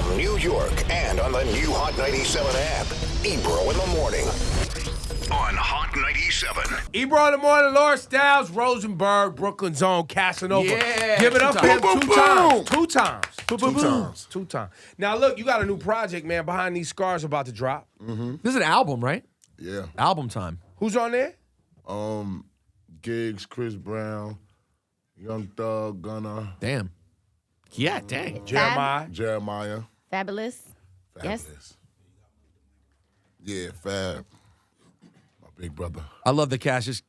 from New York and on the new Hot 97 app. Ebro in the morning on Hot 97. Ebro in the morning, Laura Styles, Rosenberg, Brooklyn's own Casanova. Yeah. Give it up for him two times. Two times. Now, look, you got a new project, man, Behind These Scars about to drop. This is an album, right? Yeah. Album time. Who's on there? Giggs, Chris Brown, Young Thug, Gunna. Damn. Yeah, dang. Jeremiah. Fabulous. Yes. Yeah, Fab. My big brother. I love that Cass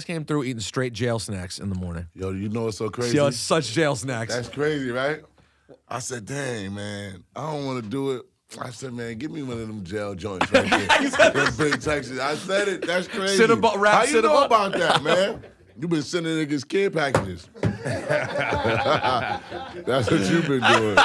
came through eating straight jail snacks in the morning. Yo, you know what's so crazy? Yo, such jail snacks. That's crazy, right? I said, dang, man, I don't want to do it. I said, man, give me one of them jail joints right there. Them big Texas. I said it. That's crazy. How you know about that, man? You been sending niggas kid packages. That's what you been doing.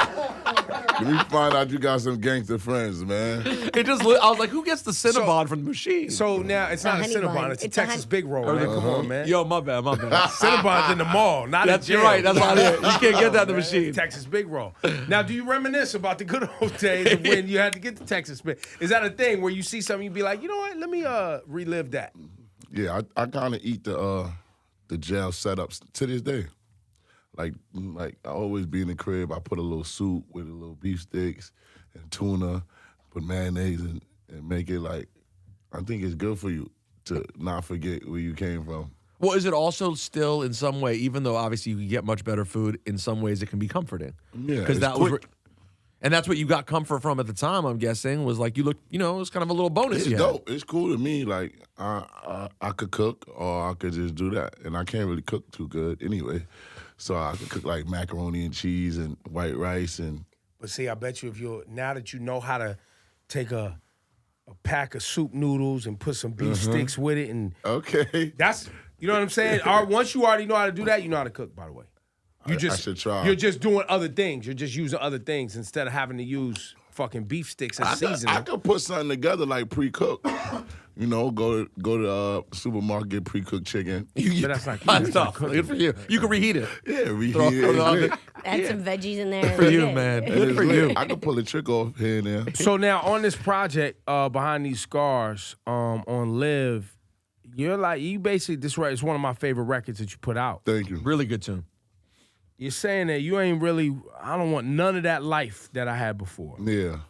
Let me find out you got some gangster friends, man. I was like, who gets the Cinnabon from the machine? So now it's not a Cinnabon, it's a Texas Big Roll, man. Come on, man. Yo, my bad. Cinnabon's in the mall, not in jail. You're right, that's not it. You can't get that in the machine. Texas Big Roll. Now, do you reminisce about the good old days of when you had to get the Texas Big? Is that a thing where you see something, you be like, you know what, let me relive that? Yeah, I kind of eat the jail setups to this day. Like I always be in the crib. I put a little soup with a little beef sticks and tuna, put mayonnaise and make it like. I think it's good for you to not forget where you came from. Well, is it also still in some way, even though obviously you can get much better food, in some ways it can be comforting? Yeah, because that was. And that's what you got comfort from at the time, I'm guessing, was like you look, it was kind of a little bonus. It's dope. It's cool to me. Like, I could cook or I could just do that. And I can't really cook too good anyway. So I could cook like macaroni and cheese and white rice. But see, I bet you now that you know how to take a pack of soup noodles and put some beef sticks with it. And okay. That's, you know what I'm saying? Once you already know how to do that, you know how to cook, by the way. I should try. You're just doing other things. You're just using other things instead of having to use fucking beef sticks as seasoning. I could put something together like pre-cooked. Go to supermarket, pre-cooked chicken. But that's not good. Good for you. You can reheat it. Yeah, reheat it. Add some veggies in there. Good for you, man. Good for you. I could pull a trick off here and there. So now on this project, Behind These Scars, on Live, you basically, it's one of my favorite records that you put out. Thank you. Really good tune. You're saying that you ain't really, I don't want none of that life that I had before. Yeah.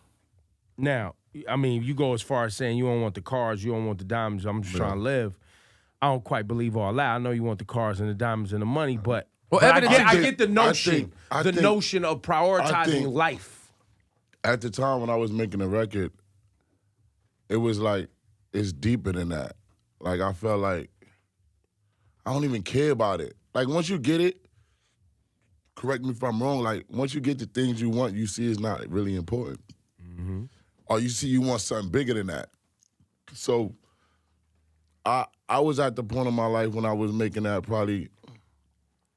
Now, I mean, you go as far as saying you don't want the cars, you don't want the diamonds, I'm just trying to live. I don't quite believe all that. I know you want the cars and the diamonds and the money, but I get the notion, notion of prioritizing life. At the time when I was making the record, it was like, it's deeper than that. Like, I felt like I don't even care about it. Like, once you get it, correct me if I'm wrong, like, once you get the things you want, you see it's not really important. Mm-hmm. Or you see you want something bigger than that. So I was at the point of my life when I was making that probably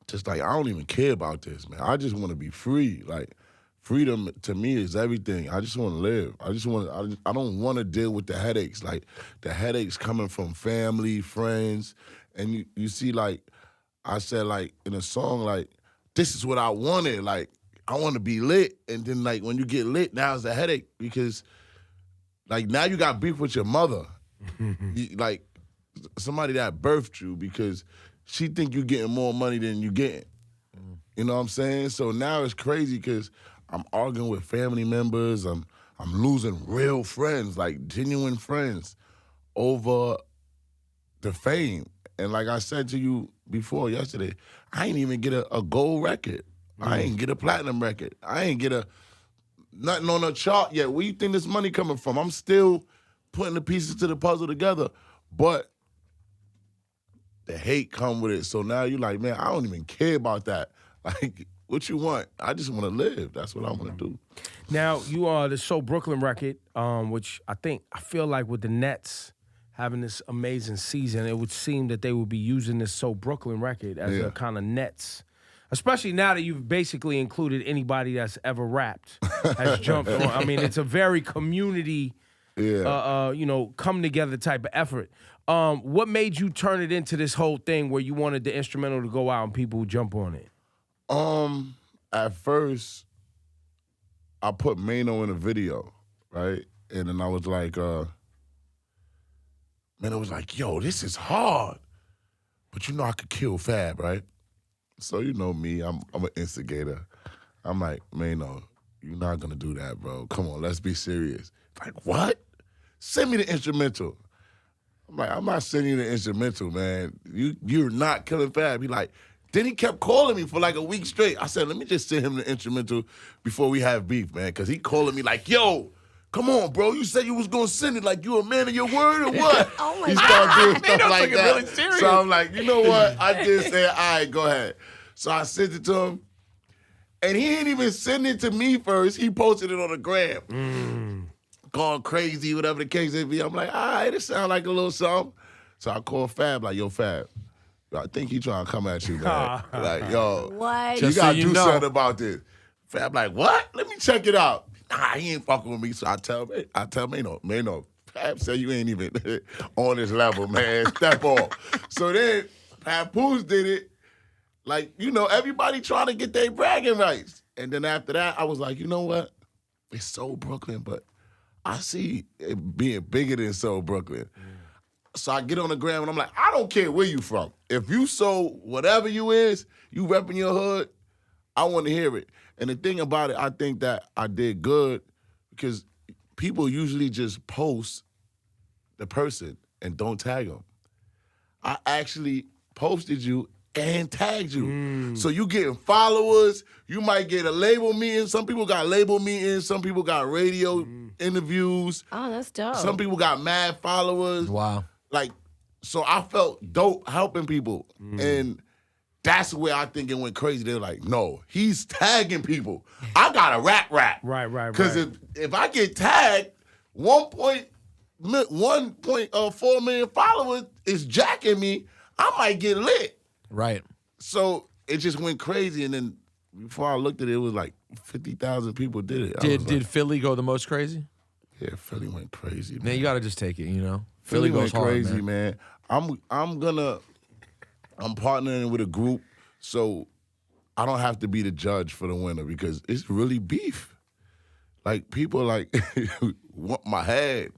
just like, I don't even care about this, man. I just want to be free. Like, freedom to me is everything. I just want to live. I don't want to deal with the headaches. Like, the headaches coming from family, friends. And you see, like, I said, like, in a song, like, this is what I wanted. Like, I want to be lit. And then, like, when you get lit, now it's a headache because, like, now you got beef with your mother. Like, somebody that birthed you because she think you getting more money than you getting. You know what I'm saying? So now it's crazy because I'm arguing with family members. I'm losing real friends, like genuine friends, over the fame. And like I said to you before yesterday, I ain't even get a gold record. I ain't get a platinum record. I ain't get nothing on a chart yet. Where you think this money coming from? I'm still putting the pieces to the puzzle together. But the hate come with it. So now you're like, man, I don't even care about that. Like, what you want? I just want to live. That's what I want to do. Now, you are the So Brooklyn record, which I feel like with the Nets having this amazing season, it would seem that they would be using this So Brooklyn record as a kind of Nets. Especially now that you've basically included anybody that's ever rapped, has jumped on. I mean, it's a very community, come together type of effort. What made you turn it into this whole thing where you wanted the instrumental to go out and people would jump on it? At first, I put Mano in a video, right? And then I was like, Mano was like, yo, this is hard. But you know I could kill Fab, right? So you know me, I'm an instigator. I'm like, Mano, you're not gonna do that, bro. Come on, let's be serious. Like, what? Send me the instrumental. I'm like, I'm not sending you the instrumental, man. You're not killing Fab. He like, then he kept calling me for like a week straight. I said, let me just send him the instrumental before we have beef, man. Cause he calling me like, yo, come on, bro. You said you was gonna send it. Like, you a man of your word or what? Oh my He God. started doing stuff like that. Really serious. So I'm like, you know what? I just said, all right, go ahead. So I sent it to him. And he ain't even send it to me first. He posted it on the gram. Going crazy, whatever the case may be. I'm like, all right, it sound like a little something. So I call Fab, like, yo, Fab, I think he trying to come at you, man. Like, yo, What? you Just so got to you do know. something about this. Fab like, what? Let me check it out. Nah, he ain't fucking with me. So I tell Mano, Fab said you ain't even on this level, man. Step off. So then Papoose did it. Like, you know, everybody trying to get their bragging rights. And then after that, I was like, you know what? It's so Brooklyn, but I see it being bigger than so Brooklyn. So I get on the gram and I'm like, I don't care where you from. If you so whatever you is, you repping your hood, I want to hear it. And the thing about it, I think that I did good because people usually just post the person and don't tag them. I actually posted you and tagged you. So you getting followers. You might get a label meeting. Some people got label meetings. Some people got radio interviews. Oh, that's dope. Some people got mad followers. Wow. Like, so I felt dope helping people. And that's where I think it went crazy. They were like, no, he's tagging people. I got to rap. Right. Because if I get tagged, 1.4 million followers is jacking me, I might get lit. Right. So it just went crazy. And then before I looked at it, it was like 50,000 people did it. Did Philly go the most crazy? Yeah, Philly went crazy, man. Man, you got to just take it, you know? Philly goes went hard, crazy, man. I'm partnering with a group, so I don't have to be the judge for the winner because it's really beef. Like, people like want my head.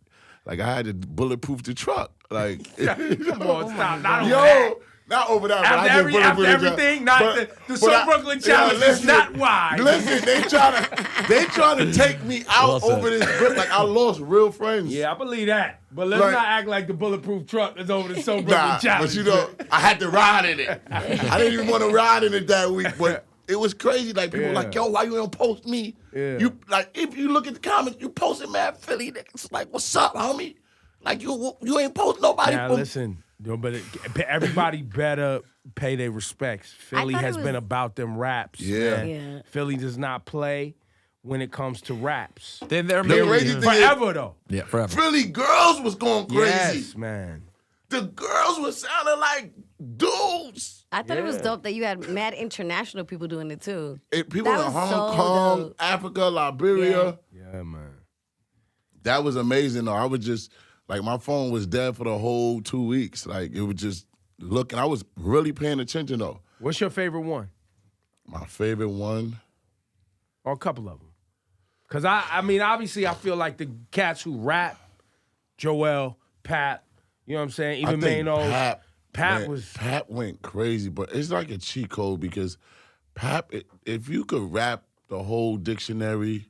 Like, I had to bulletproof the truck. Like, Come on, stop. Not over yo, that. not over that. After, but I just after bulletproof the everything, truck. not the So Brooklyn challenge is not why. Listen, they trying to take me out Well over this grip. Like, I lost real friends. Yeah, I believe that. But let's Like- not act like the bulletproof truck is over the So Brooklyn Nah, challenge. but you know, I had to ride in it. I didn't even want to ride in it that week, but it was crazy. Like, people were like, yo, why you don't post me? Yeah. You like, if you look at the comments, you posted Mad Philly niggas. Like, what's up, homie? Like, you ain't post nobody. Now listen, but everybody better pay their respects. Philly thought it has was- been about them raps. Yeah. man. Yeah. Philly does not play when it comes to raps. Then they're The crazy married. thing is, Forever though. Yeah, forever. Philly girls was going crazy. Yes, man. The girls were sounding like dudes. I thought it was Yeah. dope that you had mad international people doing it too. People That in was Hong so Kong, dope. Africa, Liberia. Yeah, man. That was amazing, though. I was just, like, my phone was dead for the whole 2 weeks. Like, it was just looking. I was really paying attention, though. What's your favorite one? My favorite one. Or a couple of them? Because, I mean, obviously, I feel like the cats who rap, Joel, Pat, you know what I'm saying? Even I think Mano. Pat was... Pat went crazy, but it's like a cheat code because Pat, if you could rap the whole dictionary,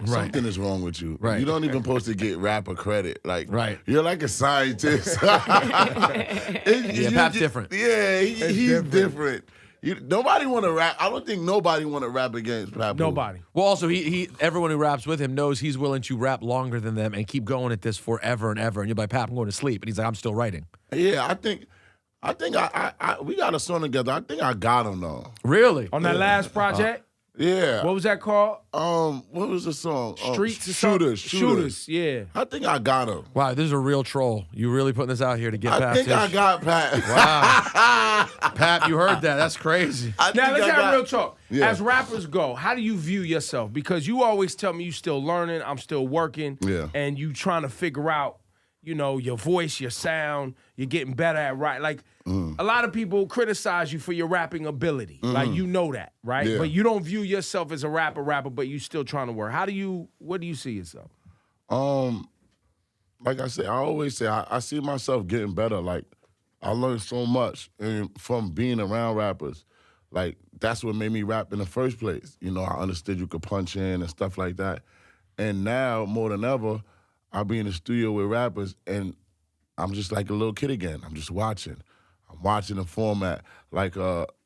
something is wrong with you. Right. You don't even supposed to get rapper credit. Like, Right. You're like a scientist. Pat's different. Yeah, he's different. Nobody want to rap. I don't think nobody want to rap against Pat. Nobody. Well, also, everyone who raps with him knows he's willing to rap longer than them and keep going at this forever and ever. And you're like, Pap, I'm going to sleep. And he's like, I'm still writing. Yeah, I think we got a song together. I think I got him though. Really? On that last project, Yeah. what was that called? What was the song? Streets or something? Shooters. Yeah. I think I got him. Wow, this is a real troll. You really putting this out here to get I past think I Tish. got Pat. Wow. Pap, you heard that. That's crazy. I Now think let's I have got- real talk. Yeah. As rappers go, how do you view yourself? Because you always tell me you still learning, I'm still working, Yeah. and you trying to figure out, you know, your voice, your sound, you're getting better at rap. Like, a lot of people criticize you for your rapping ability. Like, you know that, right? Yeah. But you don't view yourself as a rapper, but you still trying to work. What do you see yourself? Like I said, I always say I see myself getting better. Like, I learned so much from being around rappers. Like, that's what made me rap in the first place. You know, I understood you could punch in and stuff like that. And now, more than ever, I be in the studio with rappers, and I'm just like a little kid again. I'm just watching. I'm watching the format, like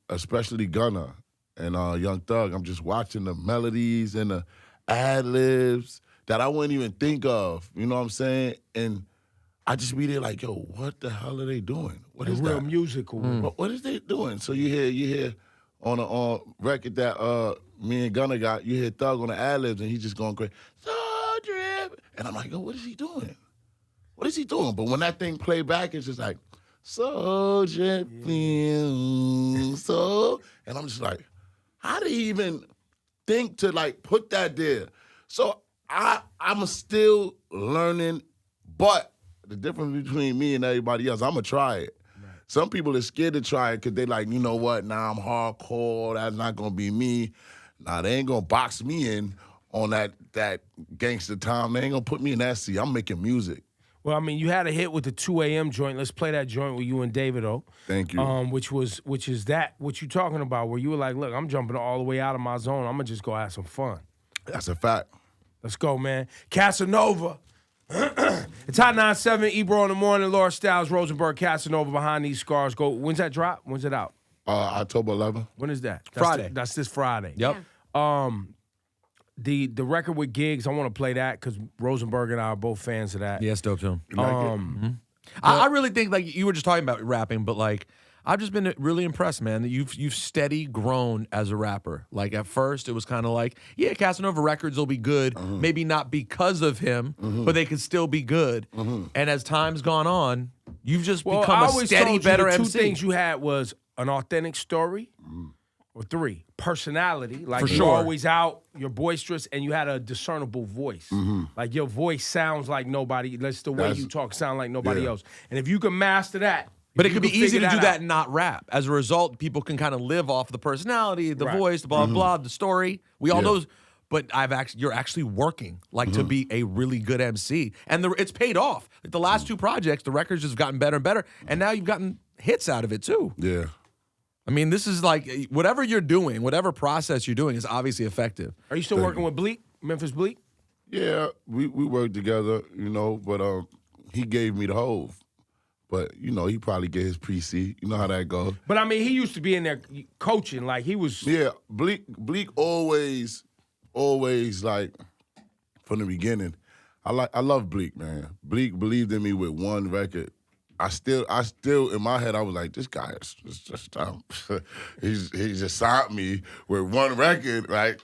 especially Gunna and Young Thug. I'm just watching the melodies and the ad-libs that I wouldn't even think of. You know what I'm saying? And I just be there like, yo, what the hell are they doing? What is real that? musical. What is they doing? So you hear on a record that me and Gunna got, you hear Thug on the ad-libs, and he's just going crazy. So drip. And I'm like, yo, what is he doing? What is he doing? But when that thing play back, it's just like, so dripping, so. And I'm just like, how did he even think to like put that there? So I'm still learning, but the difference between me and everybody else, I'm going to try it. Right. Some people are scared to try it because they like, you know what, nah, I'm hardcore, that's not going to be me. Nah, they ain't going to box me in on that gangster time. They ain't going to put me in that seat. I'm making music. Well, I mean, you had a hit with the 2 a.m. joint. Let's play that joint with you and David-O. Thank you. Which is that, what you talking about, where you were like, look, I'm jumping all the way out of my zone. I'm going to just go have some fun. That's a fact. Let's go, man. Casanova. It's Hot 97, Ebro in the morning, Laura Styles, Rosenberg, Casanova, Behind These Scars. Go. When's that drop? When's it out? October 11th. When is that? Friday. That's this Friday. Yep. Yeah. The record with Gigs, I want to play that because Rosenberg and I are both fans of that. Yeah, it's dope too. You like it? I really think, like, you were just talking about rapping, but like, I've just been really impressed, man, that you've steady grown as a rapper. Like, at first, it was kind of like, yeah, Casanova records will be good, maybe not because of him, but they could still be good. And as time's gone on, you've just become a steady, better the two MC. things you had was an authentic story, or 3, personality. Like, For you're sure. always out, you're boisterous, and you had a discernible voice. Like, your voice sounds like nobody. That's the way you talk, sound like nobody else. And if you can master that, But it you could be can easy figure to do that out. and not rap. As a result, people can kind of live off the personality, the voice, the blah, blah, the story. We all know, but you're actually working like to be a really good MC. And it's paid off. Like, the last 2 projects, the records just gotten better and better. And now you've gotten hits out of it too. Yeah. I mean, this is like, whatever you're doing, whatever process you're doing is obviously effective. Are you still working with Bleak, Memphis Bleak? Yeah, we worked together, you know, but he gave me the Hove. But, you know, he probably get his pre-C. You know how that goes. But, I mean, he used to be in there coaching. Like, he was... Yeah, Bleak always, like, from the beginning. I love Bleak, man. Bleak believed in me with one record. I still, in my head, I was like, this guy is just he just signed me with one record. Like,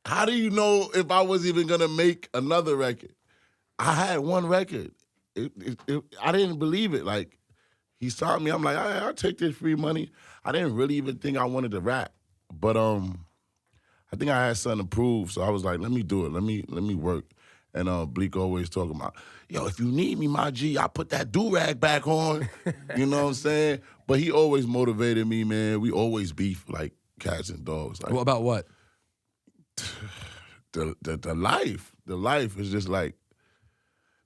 how do you know if I was even gonna make another record? I had one record. I didn't believe it. Like, he signed me. I'm like, I'll take this free money. I didn't really even think I wanted to rap, but I think I had something to prove. So I was like, let me do it. Let me work. And Bleak always talking about, yo, if you need me, my G, I put that do-rag back on. You know what I'm saying? But he always motivated me, man. We always beef like cats and dogs. Like, Well, about what? The life. The life is just like,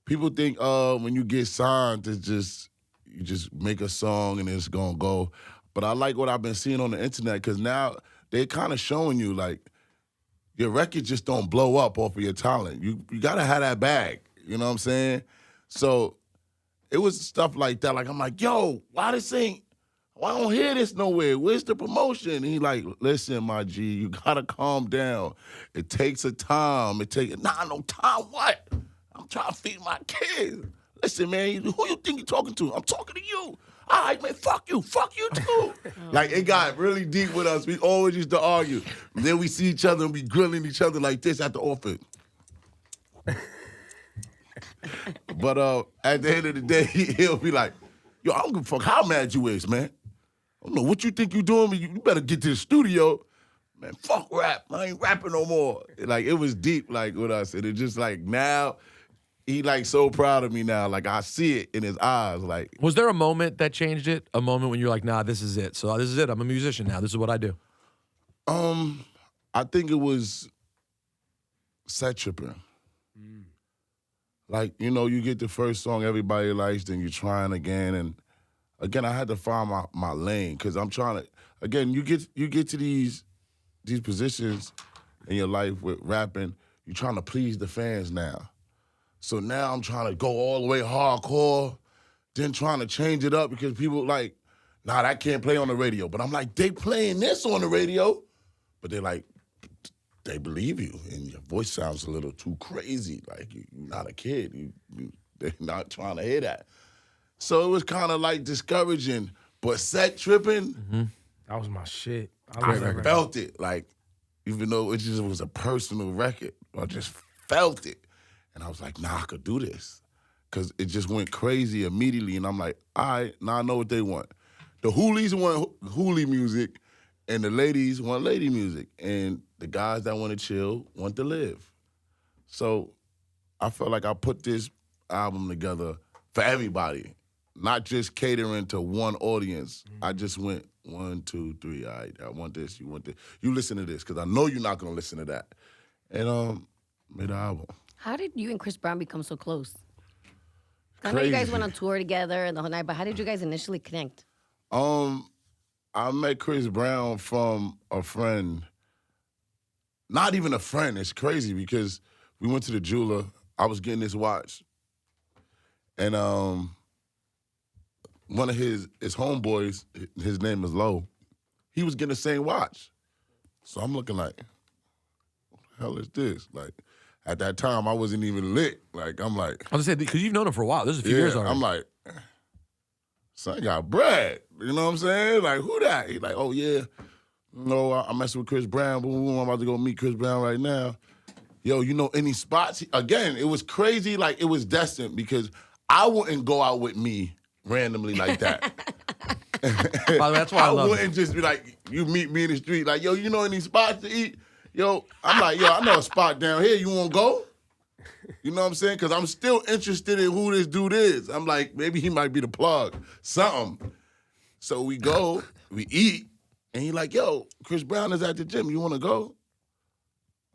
people think when you get signed, you just make a song and it's gonna go. But I like what I've been seeing on the internet, because now they're kind of showing you, like, your record just don't blow up off of your talent. You gotta have that bag. You know what I'm saying? So it was stuff like that. Like, I'm like, yo, why I don't hear this nowhere? Where's the promotion? And he like, listen, my G, you gotta calm down. It takes a time. No time what? I'm trying to feed my kids. Listen, man, who you think you're talking to? I'm talking to you. All right, man, fuck you too. Like, it got really deep with us. We always used to argue. And then we see each other and we grilling each other like this at the office. But at the end of the day, he'll be like, yo, I don't give a fuck how mad you is, man. I don't know what you think you doing, but you better get to the studio. Man, fuck rap. I ain't rapping no more. Like, it was deep, like, with us. And it just like, now, he like so proud of me now. Like I see it in his eyes. Like Was there a moment that changed it? A moment when you're like, nah, this is it. So this is it. I'm a musician now. This is what I do. I think it was set tripping. Like, you know, you get the first song everybody likes, then you're trying again. And again, I had to find my lane because I'm trying to, again, you get to these positions in your life with rapping, you're trying to please the fans now. So now I'm trying to go all the way hardcore, then trying to change it up because people like, nah, that can't play on the radio. But I'm like, they playing this on the radio. But they're like, they believe you, and your voice sounds a little too crazy. Like you're not a kid. They're not trying to hear that. So it was kind of like discouraging, but set tripping. That was my shit. I felt it. Like even though it just was a personal record, I just felt it, and I was like, nah, I could do this, cause it just went crazy immediately, and I'm like, all right, now I know what they want. The hoolies want hoolie music. And the ladies want lady music. And the guys that want to chill want to live. So I felt like I put this album together for everybody, not just catering to one audience. I just went 1, 2, 3, all right, I want this, you want this. You listen to this, because I know you're not going to listen to that. And made an album. How did you and Chris Brown become so close? I know you guys Crazy. went on tour together and the whole night, but how did you guys initially connect? I met Chris Brown from a friend. Not even a friend. It's crazy because we went to the jeweler. I was getting this watch. And one of his homeboys, his name is Lo, he was getting the same watch. So I'm looking like, what the hell is this? Like, at that time, I wasn't even lit. Like, I'm like, I was gonna say, because you've known him for a while. This is a few years already. I'm like, son got bread. You know what I'm saying? Like, who that? He's like, oh, yeah. No, I'm messing with Chris Brown. Boom, boom, I'm about to go meet Chris Brown right now. Yo, you know any spots? Again, it was crazy. Like, it was destined because I wouldn't go out with me randomly like that. By the way, that's why I love wouldn't just be like, you meet me in the street. Like, yo, you know any spots to eat? Yo, I'm like, yo, I know a spot down here. You want to go? You know what I'm saying? Because I'm still interested in who this dude is. I'm like, maybe he might be the plug, something. So we go, we eat, and he like, yo, Chris Brown is at the gym. You want to go?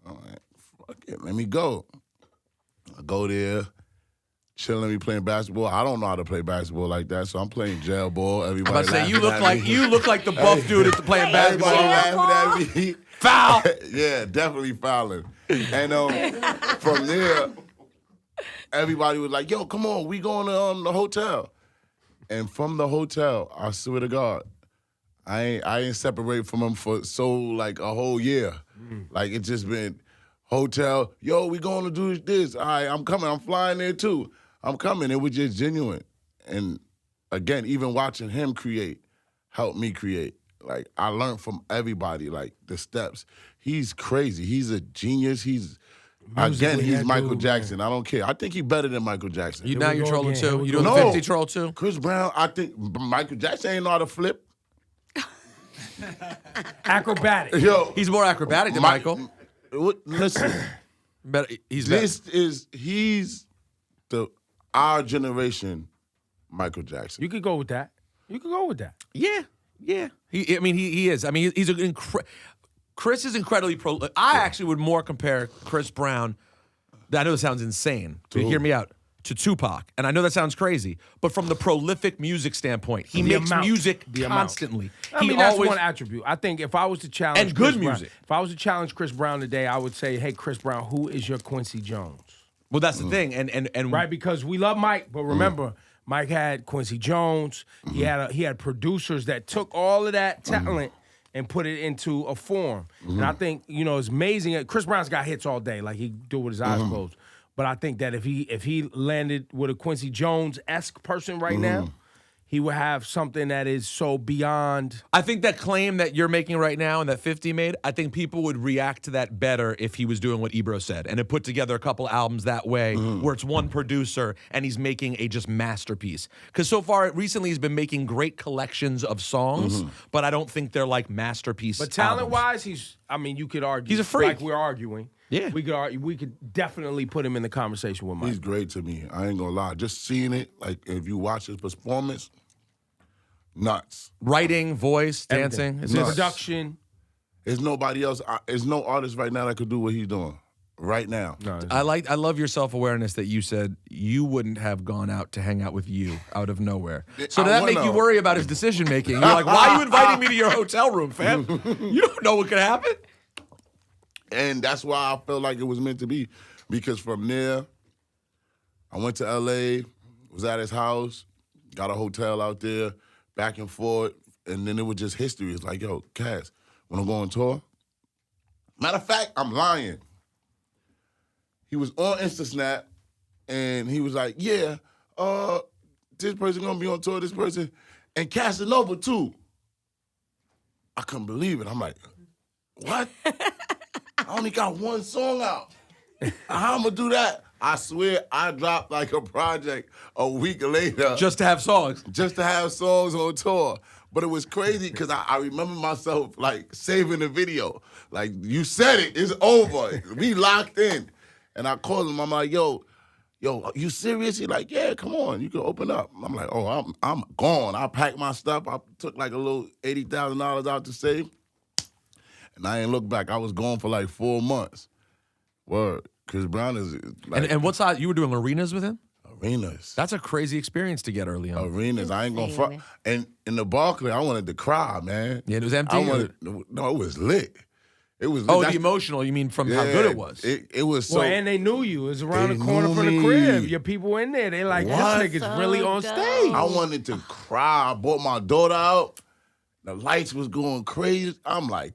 I'm like, fuck it, let me go. I go there, chilling, me playing basketball. I don't know how to play basketball like that, so I'm playing jail ball. Everybody I'm about to say, laughing you look like the buff dude at the playing basketball. Everybody laughing at me. Foul! Yeah, definitely fouling. And from there, everybody was like, yo, come on, we going to the hotel. And from the hotel, I swear to God, I ain't separate from him for like a whole year. Like it just been hotel, yo, we going to do this. All right, I'm coming. I'm flying there too. I'm coming. It was just genuine. And again, even watching him create helped me create. Like I learned from everybody, like the steps. He's crazy. He's a genius. He's Michael Jackson. Man. I don't care. I think he's better than Michael Jackson. Now you're trolling too? You doing No. the 50 troll too? Chris Brown, I think Michael Jackson ain't know how to flip. Acrobatic. Yo, He's more acrobatic than Michael. Listen, But he's better. he's our generation Michael Jackson. You could go with that. Yeah. He is. I mean, he's Chris is incredibly I actually would more compare Chris Brown. I know this sounds insane, but hear me out. To Tupac, and I know that sounds crazy, but from the prolific music standpoint, he makes music constantly. I mean, that's one attribute. I think if I was to challenge and good Chris Brown, music. if I was to challenge Chris Brown today, I would say, hey, Chris Brown, who is your Quincy Jones? Well, that's the thing, and Right, because we love Mike, but remember, Mike had Quincy Jones. He had producers that took all of that talent and put it into a form. And I think, it's amazing. Chris Brown's got hits all day, like he do with his eyes closed. But I think that if he landed with a Quincy Jones-esque person right now, he would have something that is so beyond. I think that claim that you're making right now and that 50 made, I think people would react to that better if he was doing what Ebro said and had put together a couple albums that way where it's one producer and he's making a just masterpiece. Because so far, recently he's been making great collections of songs, but I don't think they're like masterpiece But talent-wise, you could argue. He's a freak. Like we're arguing. Yeah. we could definitely put him in the conversation with Mike. He's great to me. I ain't gonna lie. Just seeing it, like if you watch his performance, nuts. Writing, voice, Everything. dancing. His It's production. There's nobody else. There's no artist right now that could do what he's doing right now. No, I love your self-awareness that you said you wouldn't have gone out to hang out with you out of nowhere. So did that make you worry about his decision making? You're like, why are you inviting me to your hotel room, fam? You don't know what could happen. And that's why I felt like it was meant to be. Because from there, I went to LA, was at his house, got a hotel out there, back and forth, and then it was just history. It's like, yo, Cass, when I'm going on tour, matter of fact, I'm lying. He was on InstaSnap, and he was like, yeah, this person gonna be on tour, this person, and Casanova too. I couldn't believe it. I'm like, what? I only got one song out. How I'm gonna do that? I swear I dropped like a project a week later. Just to have songs. Just to have songs on tour. But it was crazy because I remember myself like saving the video. Like, you said it, it's over. We locked in. And I called him, I'm like, yo, you serious? He's like, yeah, come on, you can open up. I'm like, oh, I'm gone. I packed my stuff. I took like a little $80,000 out to save. And I ain't look back. I was gone for like 4 months. Word. Chris Brown is like... And what size? You were doing arenas with him? Arenas. That's a crazy experience to get early on. Arenas. I ain't gonna front. And in the Barclays, I wanted to cry, man. Yeah, it was empty? No, it was lit. It was lit. Oh, the emotional, you mean from how good it was? It was so... Well, and they knew you. It was around They the corner knew from the me. crib. Your people in there. They like, What? this nigga's really on So stage. I wanted to cry. I brought my daughter out. The lights was going crazy. I'm like,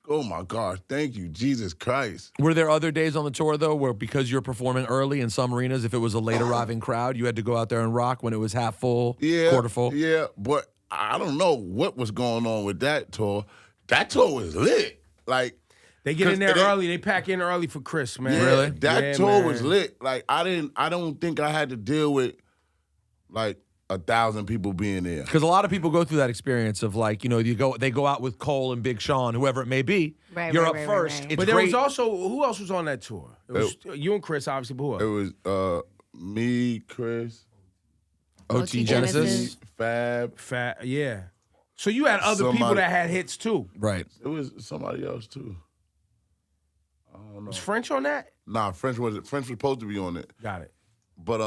oh my gosh, thank you, Jesus Christ. Were there other days on the tour, though, where because you're performing early in some arenas, if it was a late arriving crowd, you had to go out there and rock when it was half full, quarter full? Yeah, but I don't know what was going on with that tour. That tour was lit. Like, They get in there 'cause early. They pack in early for Chris, man. yeah, Really? that Yeah, tour man. was lit. Like, I don't think I had to deal with like 1,000 people being there. Because a lot of people go through that experience of like, you know, they go out with Cole and Big Sean, whoever it may be. Right, You're right, up right, first. right. It's But there great. was also, who else was on that tour? It was you and Chris, obviously, but who else? It was me, Chris, OT Genesis. Genesis. Fab. Yeah. So you had other people Somebody- that had hits too. Right. It was somebody else too. I don't know. Was French on that? Nah, French was supposed to be on it. Got it. But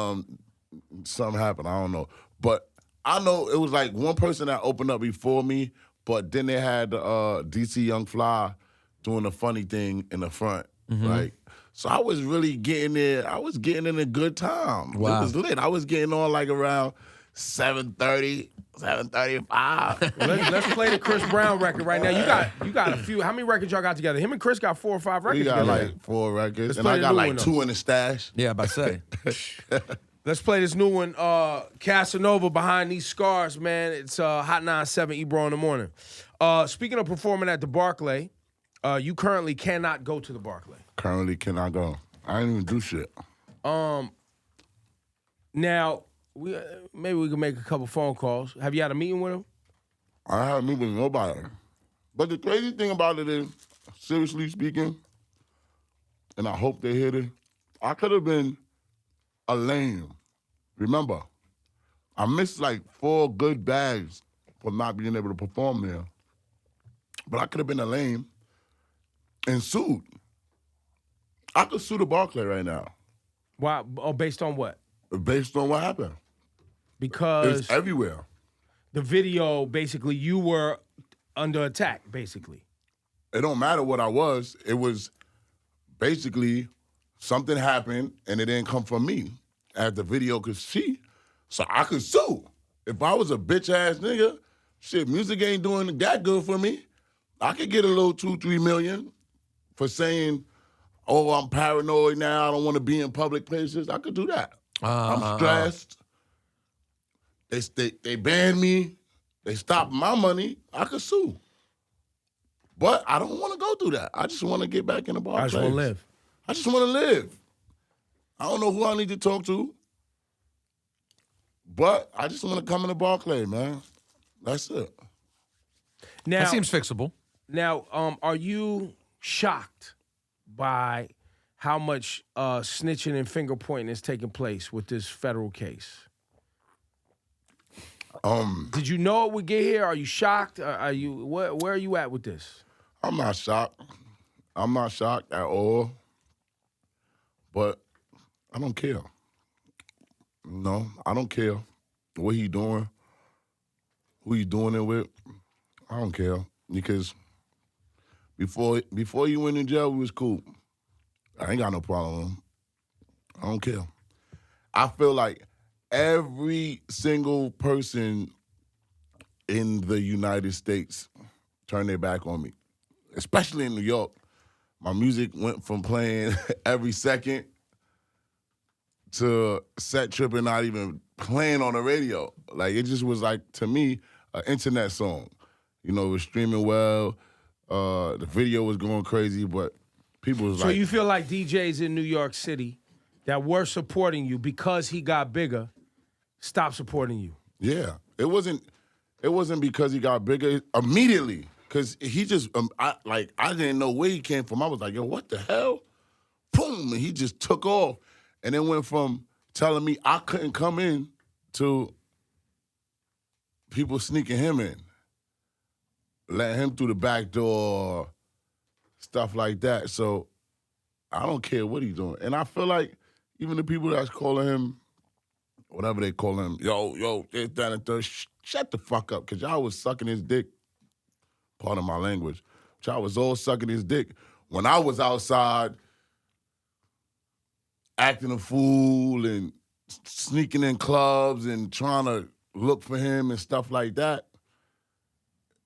something happened. I don't know. But I know it was like one person that opened up before me, but then they had DC Young Fly doing the funny thing in the front. Like, so I was really getting there. I was getting in a good time. Wow. It was lit. I was getting on like around 7:30, 7:35. Let's play the Chris Brown record right now. You got a few. How many records y'all got together? Him and Chris got 4 or 5 records We got together. like 4 records, Let's and play I the got new like one, though. 2 in the stash. Yeah, about to say. Let's play this new one, Casanova, Behind These Scars, man. It's Hot 97, Ebro in the morning. Speaking of performing at the Barclay, you currently cannot go to the Barclay. Currently cannot go. I ain't even do shit. Now, maybe we can make a couple phone calls. Have you had a meeting with him? I haven't moved with nobody. But the crazy thing about it is, seriously speaking, and I hope they hear it, I could have been a lame. Remember, I missed like 4 good bags for not being able to perform there. But I could have been a lame and sued. I could sue the Barclay right now Why? Oh, based on what? based on what happened. Because It's everywhere. the video, basically, you were under attack, basically. It don't matter what I was. It was basically something happened and it didn't come from me, as the video could see. So I could sue. If I was a bitch ass nigga, shit, music ain't doing that good for me. I could get a little 2-3 million for saying, oh, I'm paranoid now. I don't want to be in public places. I could do that. I'm stressed. They banned me. They stopped my money. I could sue. But I don't want to go through that. I just want to get back in the bar. I just want to live. I just want to live. I don't know who I need to talk to, but I just want to come in the Barclay, man. That's it. Now, That seems fixable. Now, are you shocked by how much snitching and finger pointing is taking place with this federal case? Did you know it would get here? Are you shocked? Are you where are you at with this? I'm not shocked. I'm not shocked at all. But I don't care. No, I don't care what he doing, who he doing it with. I don't care because before he went in jail, we was cool. I ain't got no problem with him. I don't care. I feel like every single person in the United States turned their back on me, especially in New York. My music went from playing every second to set tripping, not even playing on the radio. Like, it just was like, to me, an internet song. You know, it was streaming well. The video was going crazy, but people was So like... you feel like DJs in New York City that were supporting you because he got bigger stopped supporting you? Yeah. It wasn't because he got bigger immediately. Because he just, I didn't know where he came from. I was like, yo, what the hell? Boom, and he just took off. And then went from telling me I couldn't come in to people sneaking him in, letting him through the back door, stuff like that. So I don't care what he's doing. And I feel like even the people that's calling him, whatever they call him, yo, this, that, and third, shut the fuck up, because y'all was sucking his dick, pardon my language, y'all was all sucking his dick when I was outside acting a fool and sneaking in clubs and trying to look for him and stuff like that.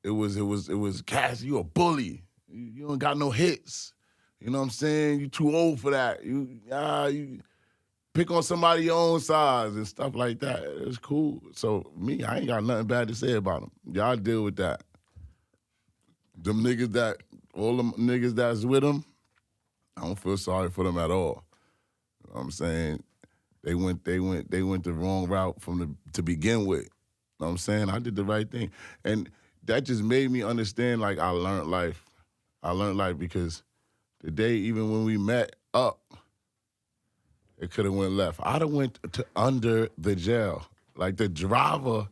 It was Cass, you a bully. You don't got no hits. You know what I'm saying? You too old for that. You pick on somebody your own size and stuff like that. It's cool. So me, I ain't got nothing bad to say about him. Y'all deal with that. All them niggas that's with him, I don't feel sorry for them at all. You know what I'm saying? They went the wrong route to begin with. You know what I'm saying? I did the right thing. And that just made me understand, like, I learned life. I learned life because the day, even when we met up, it could have went left. I'd have went to under the jail. Like, the driver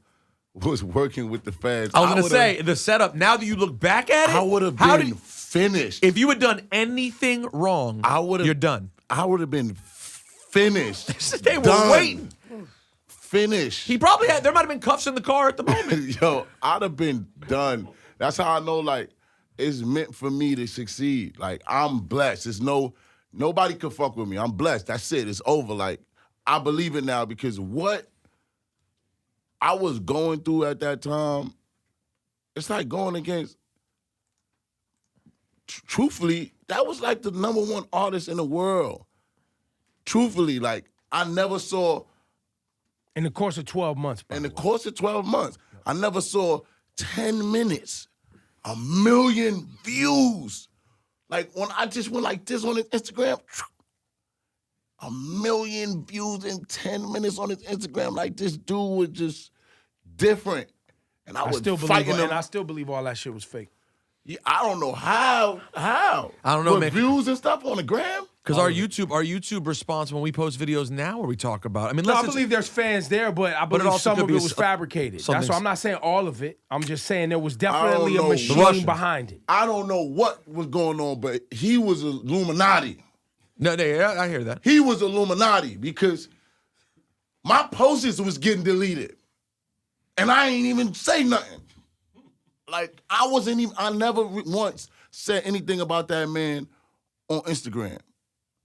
was working with the feds. I was going to say, the setup, now that you look back at it, I would have been finished. If you had done anything wrong, you're done. I would have been finished. They were waiting. Finished. He probably had, there might have been cuffs in the car at the moment. Yo, I'd have been done. That's how I know, like, it's meant for me to succeed. Like, I'm blessed. Nobody can fuck with me. I'm blessed. That's it. It's over. Like, I believe it now because what I was going through at that time, it's like going against, truthfully, that was like the #1 artist in the world. Truthfully, like, I never saw... In the course of 12 months, In the course of 12 months, I never saw 10 minutes, 1 million views. Like, when I just went like this on his Instagram, 1 million views in 10 minutes on his Instagram. Like, this dude was just different. And I was still fighting him. And I still believe all that shit was fake. Yeah, I don't know how. I don't know, with man. Views and stuff on the gram? Because our YouTube response when we post videos now, where we talk about, I mean, I believe there's fans there, but I believe also some could of be it was fabricated. That's why I'm not saying all of it. I'm just saying there was definitely a machine behind it. I don't know what was going on, but he was Illuminati. No, I hear that. He was Illuminati because my posts was getting deleted. And I ain't even say nothing. Like, I never once said anything about that man on Instagram.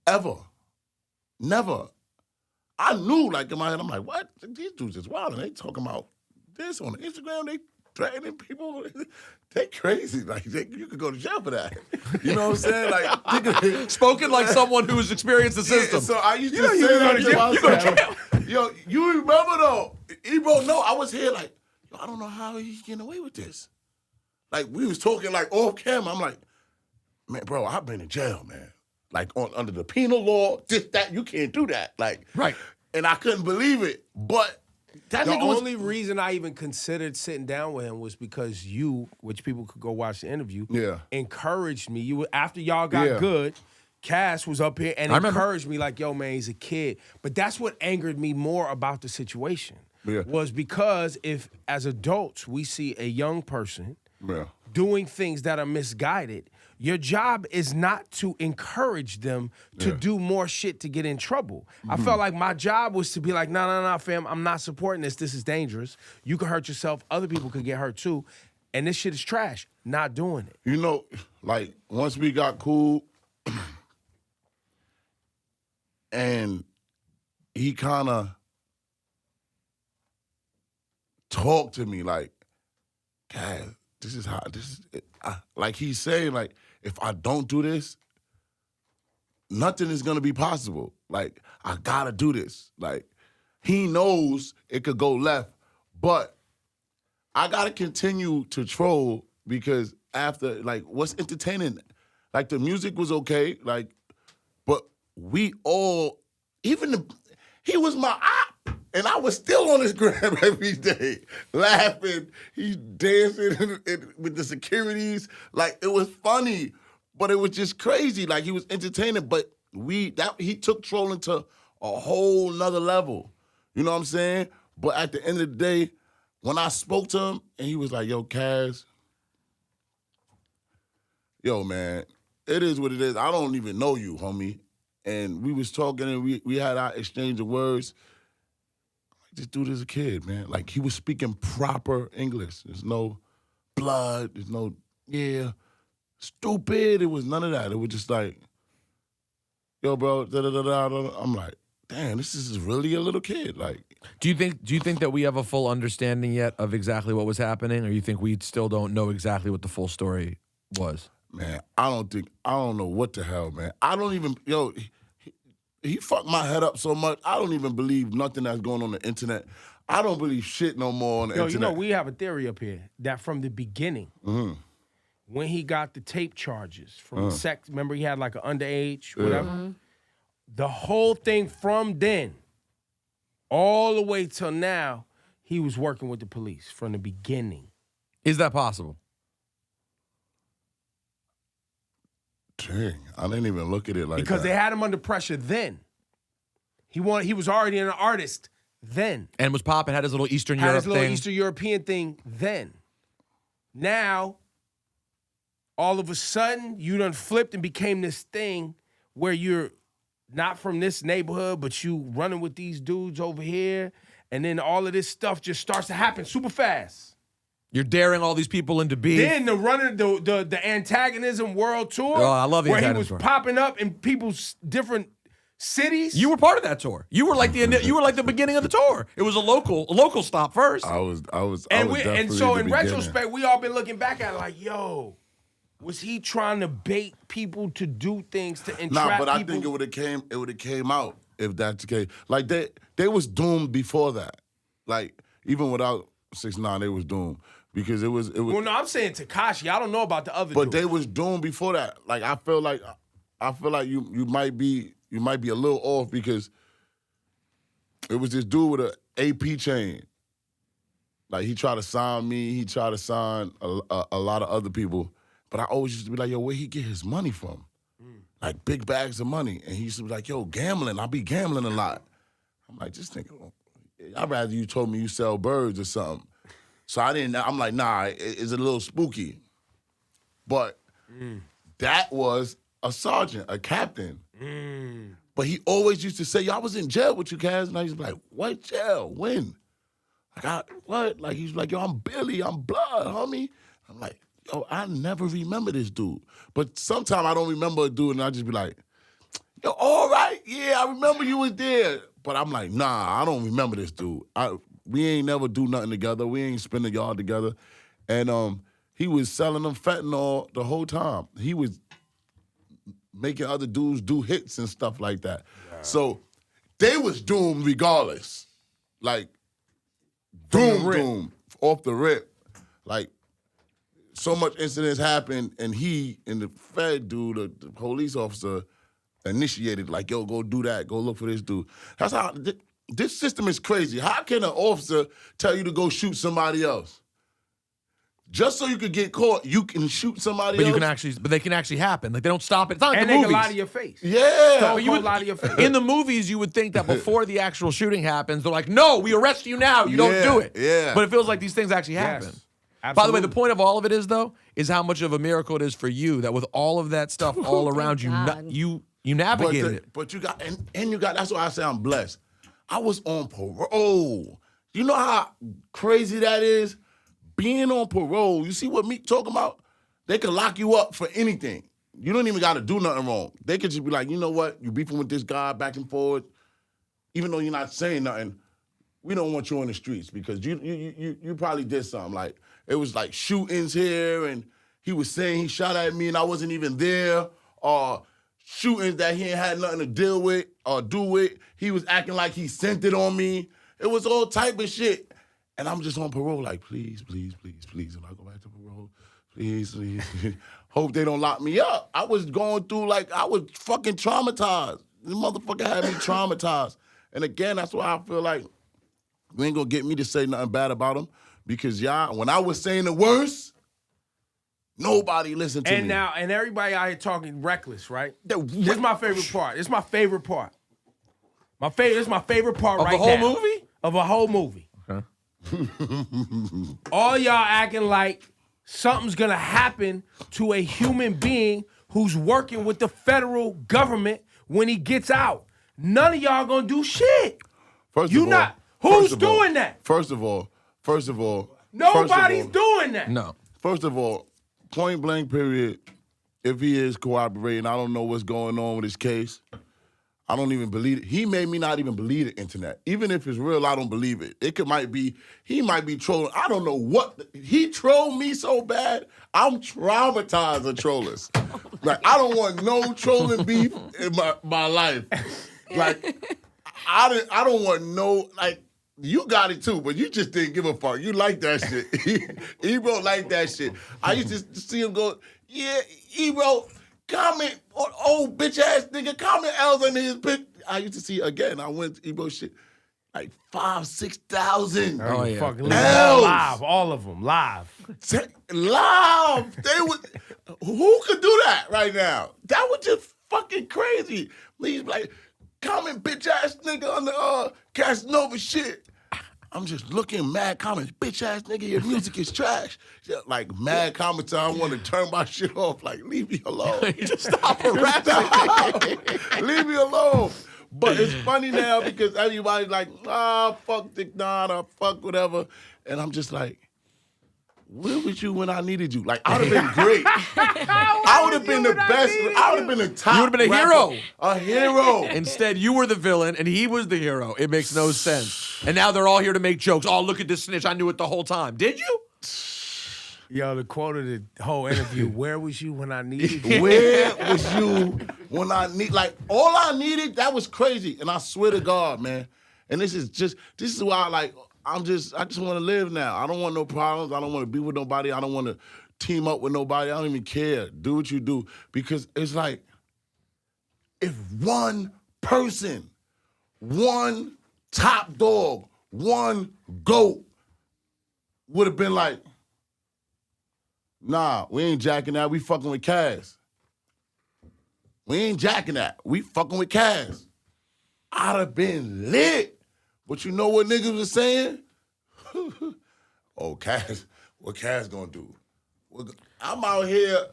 Ever. Never. I knew, like, in my head, I'm like, what? These dudes is wild. And they talking about this on Instagram. They threatening people. They crazy. Like, you could go to jail for that. You know what I'm saying? Like, spoken like someone who has experienced the system. So I used to say that to myself. Yo, you remember, though, Ebro, no, I was here like, yo, I don't know how he's getting away with this. Like, we was talking, like, off camera. I'm like, man, bro, I've been in jail, man. Like, under the penal law, this, that, you can't do that. Like, right. And I couldn't believe it. But that The nigga was... only reason I even considered sitting down with him was because you, which people could go watch the interview, encouraged me. You after y'all got good, Cass was up here and I remember. encouraged me like, yo, man, he's a kid. But that's what angered me more about the situation. Yeah. Was because if, as adults, we see a young person Yeah. doing things that are misguided, your job is not to encourage them to do more shit to get in trouble. I felt like my job was to be like, no, fam, I'm not supporting this. This is dangerous. You can hurt yourself. Other people could get hurt too. And this shit is trash. Not doing it. You know, like, once we got cool, and he kind of talked to me like, God, this is how, like he's saying, like, if I don't do this, nothing is going to be possible. Like, I got to do this. Like, he knows it could go left, but I got to continue to troll because after, like, what's entertaining? Like, the music was okay, like, but we all, he was my op, and I was still on his gram every day, laughing. He's dancing with the securities. Like, it was funny, but it was just crazy. Like, he was entertaining, but he took trolling to a whole nother level. You know what I'm saying? But at the end of the day, when I spoke to him, and he was like, yo, Kaz, yo, man, it is what it is. I don't even know you, homie. And we was talking, and we had our exchange of words. This dude is a kid, man. Like, he was speaking proper English. There's no blood. There's no, stupid. It was none of that. It was just like, yo, bro, da-da-da-da. I'm like, damn, this is really a little kid. Like, Do you think that we have a full understanding yet of exactly what was happening, or you think we still don't know exactly what the full story was? man, I don't know what the hell, man. I don't even, he fucked my head up so much, I don't even believe nothing that's going on the internet. I don't believe shit no more on the internet. You know, we have a theory up here that from the beginning, when he got the tape charges from sex, remember he had like an underage, whatever? The whole thing from then, all the way till now, he was working with the police from the beginning. Is that possible? Dang, I didn't even look at it like because that. they had him under pressure then. He was already an artist then. And was popping, had his little Eastern Had Europe his little thing. Eastern European thing then. Now, all of a sudden, you done flipped and became this thing where you're not from this neighborhood, but you running with these dudes over here, and then all of this stuff just starts to happen super fast. You're daring all these people into beef. Then the antagonism world tour. Oh, I love the where he antagonism was tour. popping up in people's different cities. You were part of that tour. You were like the beginning of the tour. It was a local stop first. I was and definitely so the in beginning. retrospect, we all been looking back at it like, yo, was he trying to bait people to do things to entrap Nah, but I people? think it would have came out if that's the case. Like they was doomed before that. Like even without 6ix9ine, they was doomed because it was. Well, no, I'm saying Tekashi. I don't know about the other. But dudes. they was doomed before that. Like I feel like you might be a little off because it was this dude with an AP chain. Like he tried to sign me. He tried to sign a lot of other people. But I always used to be like, yo, where he get his money from? Like big bags of money. And he used to be like, yo, gambling. I be gambling a lot. I'm like, just think, I'd rather you told me you sell birds or something. So I'm like, nah, it's a little spooky. But that was a sergeant, a captain. But he always used to say, yo, I was in jail with you, Kaz. And I used to be like, what jail? When? Like, what? Like, he's like, yo, I'm Billy. I'm blood, homie. I'm like, yo, I never remember this dude. But sometimes I don't remember a dude, and I just be like, yo, all right, yeah, I remember you was there. But I'm like, nah, I don't remember this dude. We ain't never do nothing together. We ain't spend a yard together. And he was selling them fentanyl the whole time. He was making other dudes do hits and stuff like that. Yeah. So they was doomed regardless. Like, doomed, off the rip. Like, so much incidents happened, and he and the Fed dude, the police officer, initiated, like, yo, go do that, go look for this dude. That's how, this system is crazy. How can an officer tell you to go shoot somebody else? Just so you could get caught, you can shoot somebody But else. they can actually happen. Like they don't stop it. It's not like And the they movies. can lie to your face. Yeah. Stone Cold lie to your face. In the movies, you would think that before the actual shooting happens, they're like, "No, we arrest you now. You don't do it." Yeah. But it feels like these things actually happen. Yes, By the way, the absolutely. point of all of it is though, is how much of a miracle it is for you that with all of that stuff all around you, God. you navigated it. But you got and you got. That's why I say I'm blessed. I was on parole. You know how crazy that is? Being on parole. You see what Meek talking about? They can lock you up for anything. You don't even got to do nothing wrong. They could just be like, you know what? You beefing with this guy back and forth. Even though you're not saying nothing, we don't want you on the streets because you probably did something. Like it was like shootings here, and he was saying he shot at me and I wasn't even there, or shootings that he ain't had nothing to deal with or do with. He was acting like he sent it on me. It was all type of shit. And I'm just on parole, like, please, please, please, please, when I go back to parole, please, please, please. Hope they don't lock me up. I was going through, like, I was fucking traumatized. This motherfucker had me traumatized. And again, that's why I feel like you ain't gonna get me to say nothing bad about him because y'all, when I was saying the worst, nobody listened to me. And everybody out here talking reckless, right? This is my favorite part. This is my favorite part. This is my favorite part Of right the whole now. movie? Of a whole movie. Okay. All y'all acting like something's gonna happen to a human being who's working with the federal government when he gets out. None of y'all gonna do shit. First You of all, not. Who's first of all, doing that? First of all, Nobody's doing that. No. First of all, point blank period, if he is cooperating, I don't know what's going on with his case. I don't even believe it. He made me not even believe the internet. Even if it's real, I don't believe it. He might be trolling. I don't know what. He trolled me so bad, I'm traumatized of trollers. Like, I don't want no trolling beef in my life. Like, I don't want no, like, you got it too, but you just didn't give a fuck. You like that shit. Ebro like that shit. I used to see him go, yeah, Ebro, comment, old bitch ass nigga, comment L's under his pic. I used to see, again, I went to Ebro shit, like 5,000, 6,000. Oh, yeah. Fucking L's. live, all of them, live. Live. Who could do that right now? That was just fucking crazy. Please, like, comment bitch ass nigga on the Casanova shit. I'm just looking mad comments. Bitch ass nigga, your music is trash. Yeah, like mad comments. I want to turn my shit off. Like, leave me alone. Just stop harassing me. Leave me alone. But it's funny now because everybody's like, fuck 6ix9ine or fuck whatever. And I'm just like, where was you when I needed you? Like, I would have been great. I would have been the best. I would have been the top. You would have been a rapper. hero. A hero. Instead, you were the villain and he was the hero. It makes no sense. And now they're all here to make jokes. Oh, look at this snitch. I knew it the whole time. Did you? Yo, the quote of the whole interview, where was you when I needed you? Where was you when I need, like, all I needed, that was crazy. And I swear to God, man. And this is why, like, I just want to live now. I don't want no problems. I don't want to be with nobody. I don't want to team up with nobody. I don't even care. Do what you do. Because it's like, if one person, one top dog, one GOAT would have been like, nah, we ain't jacking that. We fucking with Cass. We ain't jacking that. We fucking with Cass. I'd have been lit. But you know what niggas was saying? Oh, Cass, what Cass gonna do? I'm out here.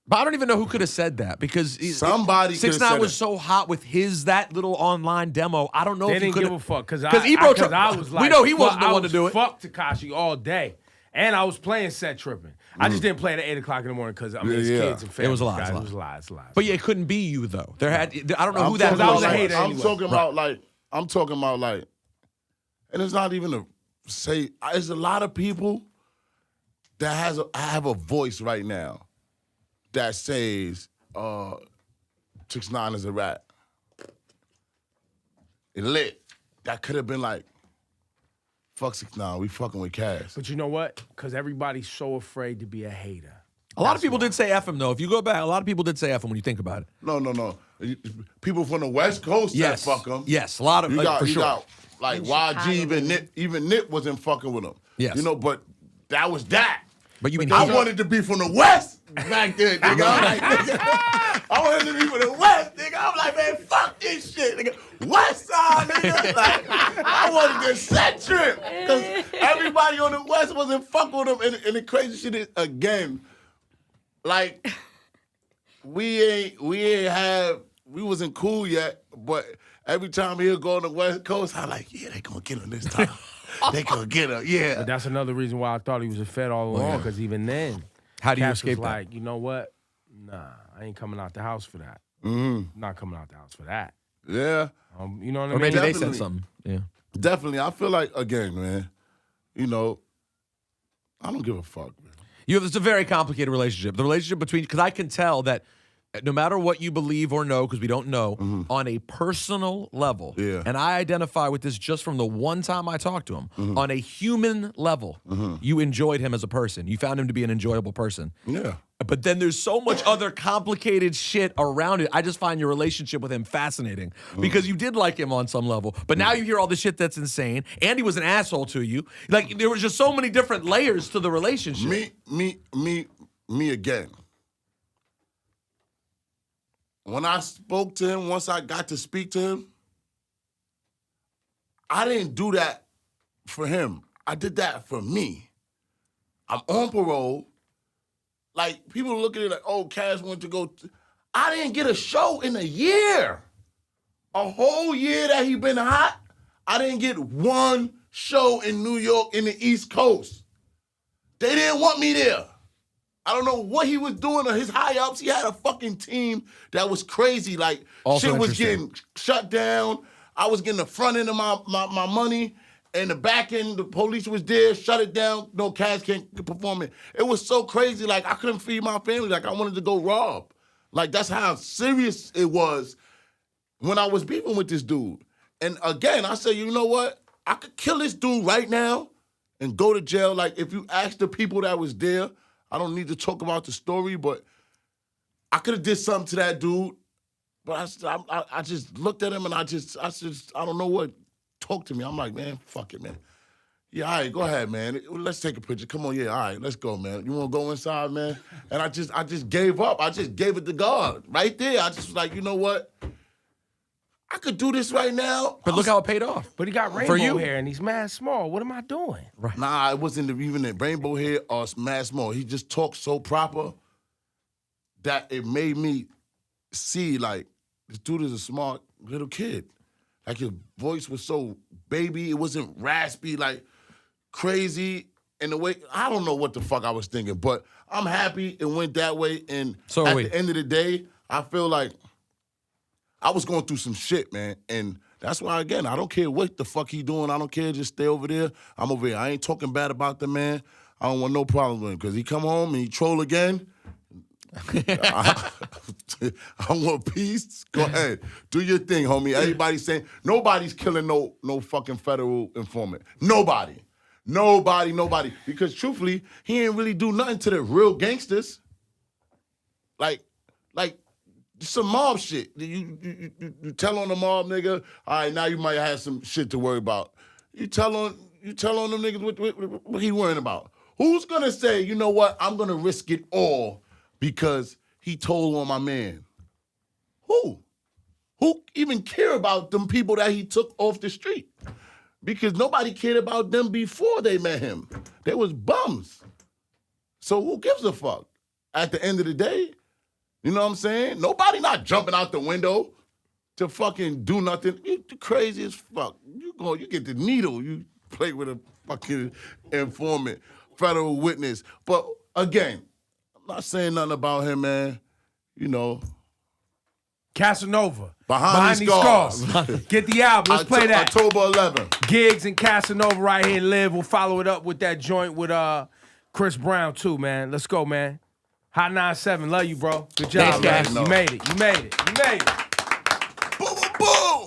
But I don't even know who could have said that because Somebody could have 6ix9ine said was it. so hot with that little online demo. I don't know They if he didn't could give a fuck because Ebro I was like, we know he wasn't the I one to was do it. Fuck Tekashi all day, and I was playing set tripping. I just didn't play it at 8 o'clock in the morning because I mean, it's Yeah. kids and family. It was a lot, guys. it It was was a a lot. lot. It's a lot. But yeah, it couldn't be you though. There had I don't know who that talking I was was. a about, hater I'm anyway. talking about like, I'm talking about like, and it's not even a say. There's a lot of people that have a voice right now that says 6ix9ine is a rat. It lit. That could have been like, fuck 6ix9ine, we fucking with Cass. But you know what? Because everybody's so afraid to be a hater. A lot of people did say F him though. If you go back, a lot of people did say F him when you think about it. No. People from the West Coast Yes, said fuck him. yes, a lot of You got, for you sure. got like In YG, Chicago. even Nip wasn't fucking with him. Yes. You know, but that was that. But you mean I wanted to be from the West back then, nigga. I'm like, nigga, I wanted to be from the West, nigga. I'm like, man, fuck this shit, nigga. West side, nigga. Like, I wanted the set trip. Because everybody on the West wasn't fucking with them. And the crazy shit is, again, like, we wasn't cool yet, but every time he'll go on the West Coast, I'm like, yeah, they gonna get him this time. They gonna get him, yeah. But that's another reason why I thought he was a Fed all along, because even then, how do you Cass escape was that? like, you know what? Nah, I ain't coming out the house for that. Mm-hmm. I'm not coming out the house for that. Yeah. You know what I Or mean? maybe they Definitely. said something. Yeah. Definitely. I feel like, again, man, you know, I don't give a fuck, man. It's a very complicated relationship. The relationship between, because I can tell that no matter what you believe or know, because we don't know, on a personal level, and I identify with this just from the one time I talked to him, on a human level, you enjoyed him as a person. You found him to be an enjoyable person. Yeah. But then there's so much other complicated shit around it. I just find your relationship with him fascinating because you did like him on some level. But now you hear all the shit that's insane. And he was an asshole to you. Like, there was just so many different layers to the relationship. Me again. When I spoke to him, once I got to speak to him, I didn't do that for him. I did that for me. I'm on parole. Like, people look at it like, oh, Cass went to go. I didn't get a show in a year. A whole year that he been hot, I didn't get one show in New York in the East Coast. They didn't want me there. I don't know what he was doing or his high-ups. He had a fucking team that was crazy. Like, Also shit was interesting. getting shut down. I was getting the front end of my money, and the back end, the police was there, shut it down. No, Cass can't perform it. It was so crazy. Like, I couldn't feed my family. Like, I wanted to go rob. Like, that's how serious it was when I was beefing with this dude. And again, I said, you know what? I could kill this dude right now and go to jail. Like, if you ask the people that was there, I don't need to talk about the story, but I could have did something to that dude. But I just looked at him and I don't know what. Talk to me. I'm like, man, fuck it, man. Yeah, all right, go ahead, man. Let's take a picture. Come on, yeah, all right, let's go, man. You want to go inside, man? And I just gave up. I just gave it to God right there. I just was like, you know what? I could do this right now. But look how it paid off. But he got rainbow hair and he's mad small. What am I doing? Right. Nah, it wasn't even the rainbow hair or mad small. He just talked so proper that it made me see, like, this dude is a smart little kid. Like, his voice was so baby. It wasn't raspy, like, crazy. And the way, I don't know what the fuck I was thinking, but I'm happy it went that way. And So at are we. the end of the day, I feel like I was going through some shit, man. And that's why, again, I don't care what the fuck he doing. I don't care. Just stay over there. I'm over here. I ain't talking bad about the man. I don't want no problem with him because he come home and he troll again. I want peace. Go ahead. Do your thing, homie. Everybody's saying, nobody's killing no fucking federal informant. Nobody. Because truthfully, he ain't really do nothing to the real gangsters. Like some mob shit. You tell on the mob nigga, all right, now you might have some shit to worry about. You tell on them niggas what he worrying about. Who's gonna say, you know what, I'm gonna risk it all because he told on my man? Who? Who even care about them people that he took off the street? Because nobody cared about them before they met him. They was bums. So who gives a fuck? At the end of the day, you know what I'm saying? Nobody not jumping out the window to fucking do nothing. You crazy as fuck. You get the needle. You play with a fucking informant, federal witness. But again, I'm not saying nothing about him, man. You know. Casanova. Behind These Scars. Get the album. Let's play that. October 11th. Gigs and Casanova right here in Live. We'll follow it up with that joint with Chris Brown too, man. Let's go, man. Hot 97. Love you, bro. Good job, Thanks, man. guys. You made it. Boom, boom, boom.